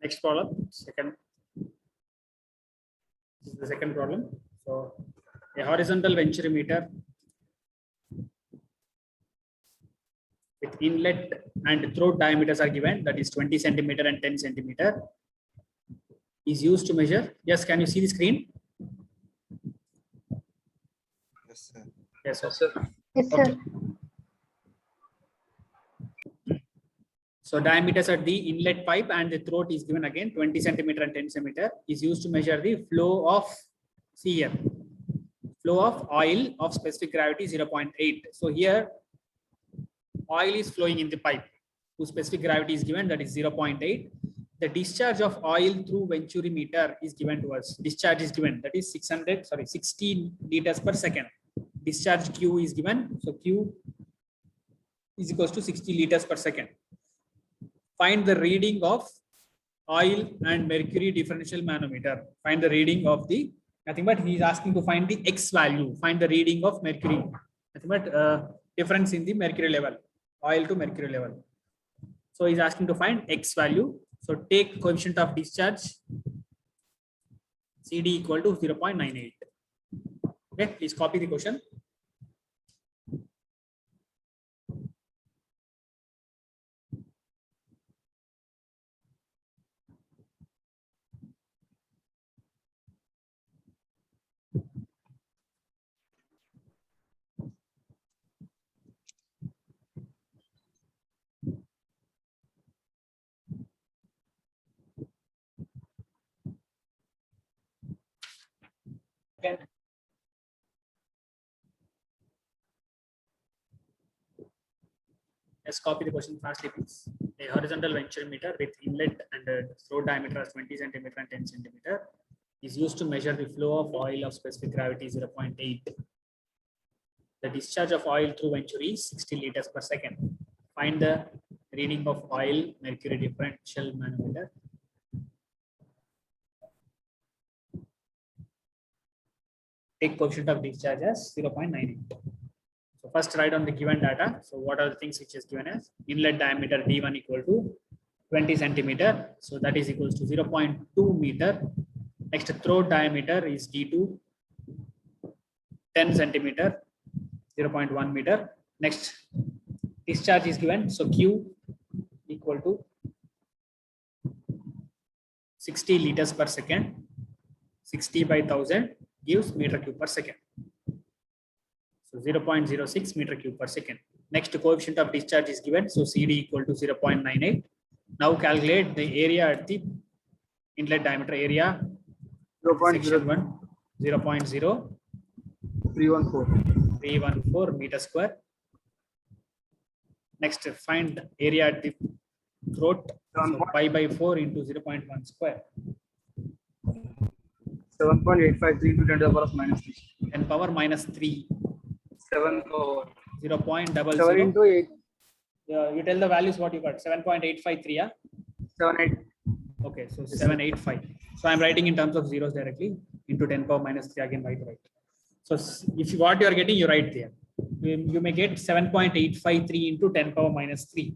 Next problem, second. This is the second problem. So a horizontal venturimeter with inlet and throat diameters are given, that is 20 centimeter and 10 centimeter, is used to measure. Yes, can you see the screen? Yes, sir. Yes, sir. Yes, sir. Okay. So diameters at the inlet pipe and the throat is given again 20 centimeter and 10 centimeter is used to measure the flow of, see here, flow of oil of specific gravity 0.8. So here oil is flowing in the pipe whose specific gravity is given, that is 0.8. The discharge of oil through venturimeter is given to us. Discharge is given, that is 16 liters per second. Discharge Q is given, so Q is equals to 60 liters per second. Find the reading of oil and mercury differential manometer. Find the reading of the, nothing but he is asking to find the X value. Find the reading of mercury. Nothing but difference in the mercury level, oil to mercury level. So he's asking to find X value. So take coefficient of discharge CD equal to 0.98. Okay, please copy the question. Okay. Let's copy the question fastly, please. A horizontal venturimeter with inlet and throat diameter as 20 centimeter and 10 centimeter is used to measure the flow of oil of specific gravity 0.8. The discharge of oil through venturi is 60 liters per second. Find the reading of oil mercury differential manometer. Take coefficient of discharge as 0.98. So first write on the given data. So what are the things which is given as inlet diameter D1 equal to 20 centimeter. So that is equals to 0.2 meter. Next throat diameter is D2, 10 centimeter, 0.1 meter. Next discharge is given. So Q equal to 60 liters per second. 60 by 1000 gives meter cube per second. So 0.06 meter cube per second. Next coefficient of discharge is given. So CD equal to 0.98. Now calculate the area at the inlet diameter area. 0.0 0.0 314. 314 meter square. Next find area at the throat. So pi by 4 into 0.1 square. 7.853 into 10 to the power of minus 3. 10 power minus 3. 7 power 0.00. 7 into 8. You tell the values what you got. 7.853. Yeah. 7 8. Okay, so 785. So I'm writing in terms of zeros directly into 10 power minus 3 again right. So if what you are getting, you write there. You may get 7.853 into 10 power minus 3.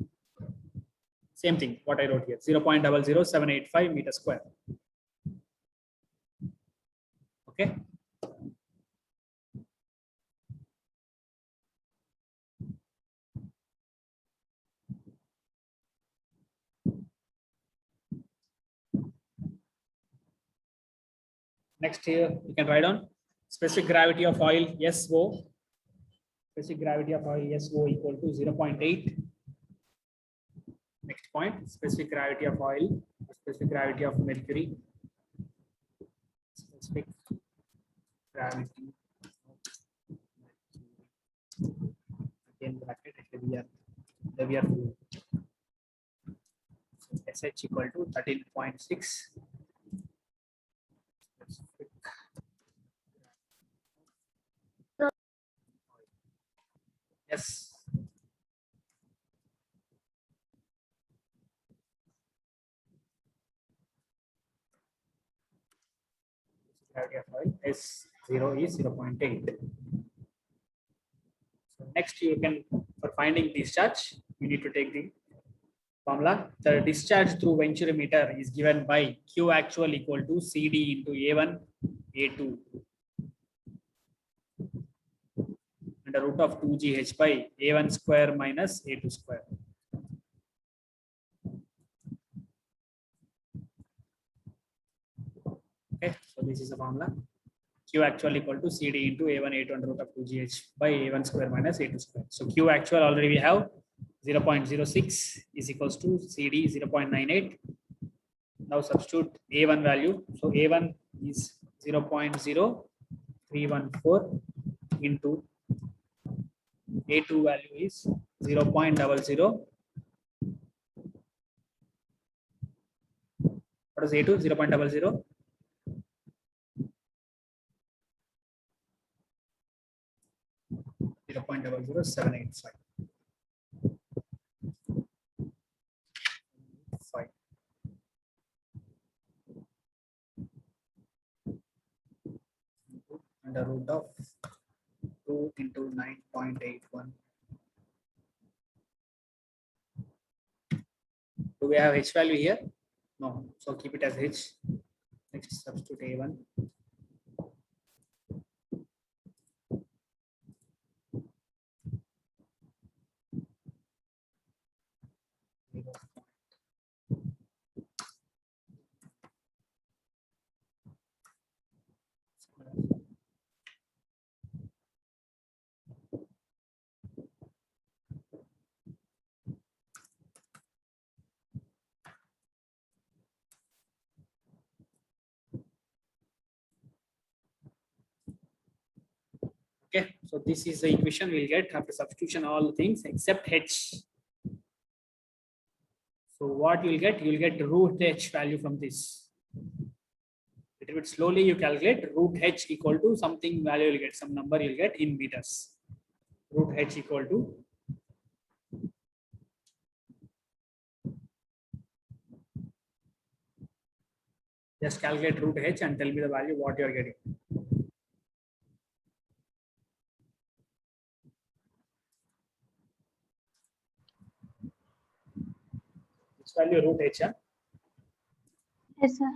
Same thing what I wrote here. 0.00785 meter square. Okay. Next here you can write on specific gravity of oil SO. Specific gravity of oil SO equal to 0.8. Next point, specific gravity of oil, specific gravity of mercury. Specific gravity. Again bracket heavier fluid. So SH equal to 13.6. Yes. Gravity of oil S0 is 0.8. So next you can, for finding discharge, you need to take the Formula: the discharge through venturimeter is given by Q actual equal to CD into A1, A2 under root of 2GH by A1 square minus A2 square. Okay, so this is the formula. Q actual equal to CD into A1, A2 under root of 2GH by A1 square minus A2 square. So Q actual already we have 0.06 is equals to CD 0.98. Now substitute A1 value. So A1 is 0.0314 into A2 value is 0.00. What is A2? 0.00. 0.00785. Under root of 2 into 9.81. Do we have H value here? No. So keep it as H. Next substitute A1. Okay, so this is the equation we'll get after substitution all things except H. So what you'll get root H value from this. Little bit slowly you calculate root H equal to something value you'll get, some number you'll get in meters. Root H equal to just calculate root H and tell me the value what you're getting. This value root H, huh? Yes, sir.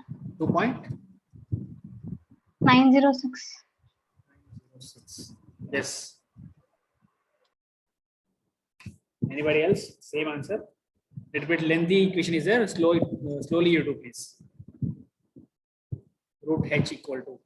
906. 2.906. Yes. Anybody else? Same answer. Little bit lengthy equation is there. Slowly you do, please. Root H equal to.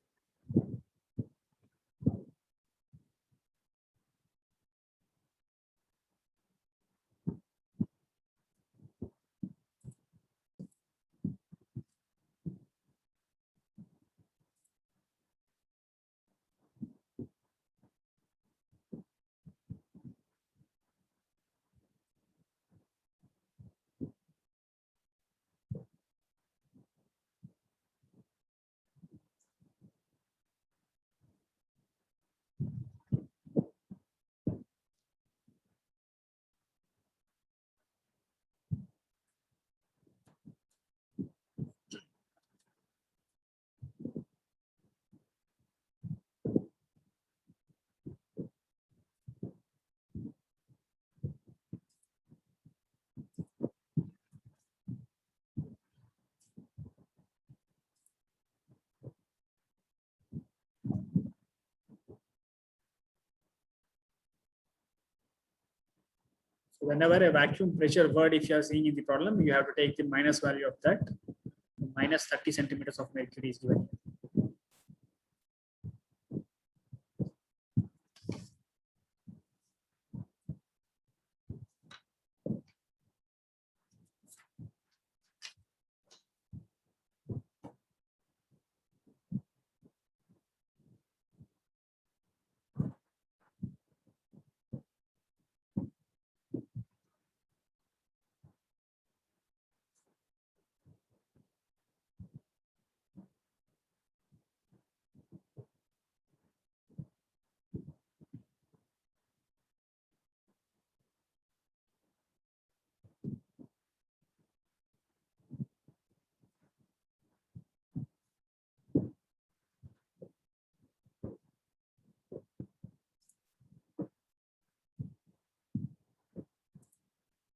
So whenever a vacuum pressure word, if you are seeing in the problem, you have to take the minus value of that. Minus 30 centimeters of mercury is given.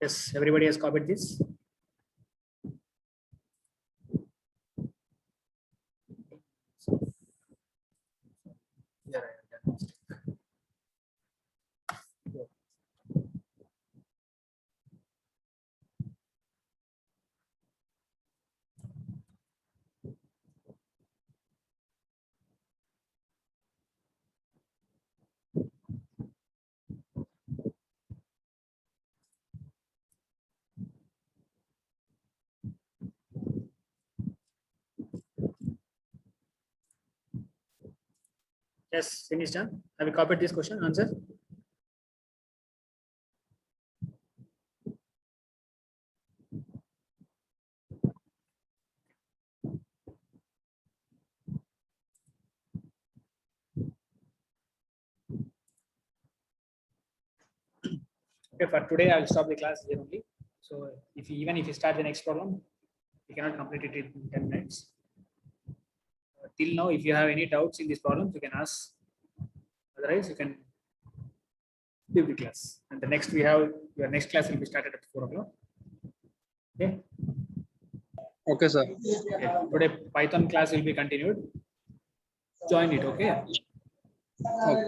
Yes, everybody has copied this. Here I have done mistake. Yes, finished done. Have you copied this question answer? Okay, for today I will stop the class here only. So even if you start the next problem, you cannot complete it in 10 minutes. Till now, if you have any doubts in this problem, you can ask. Otherwise, you can leave the class. And the next we have your next class will be started at 4 o'clock. Okay. Okay, sir. Okay. Today Python class will be continued. Join it. Okay. Okay.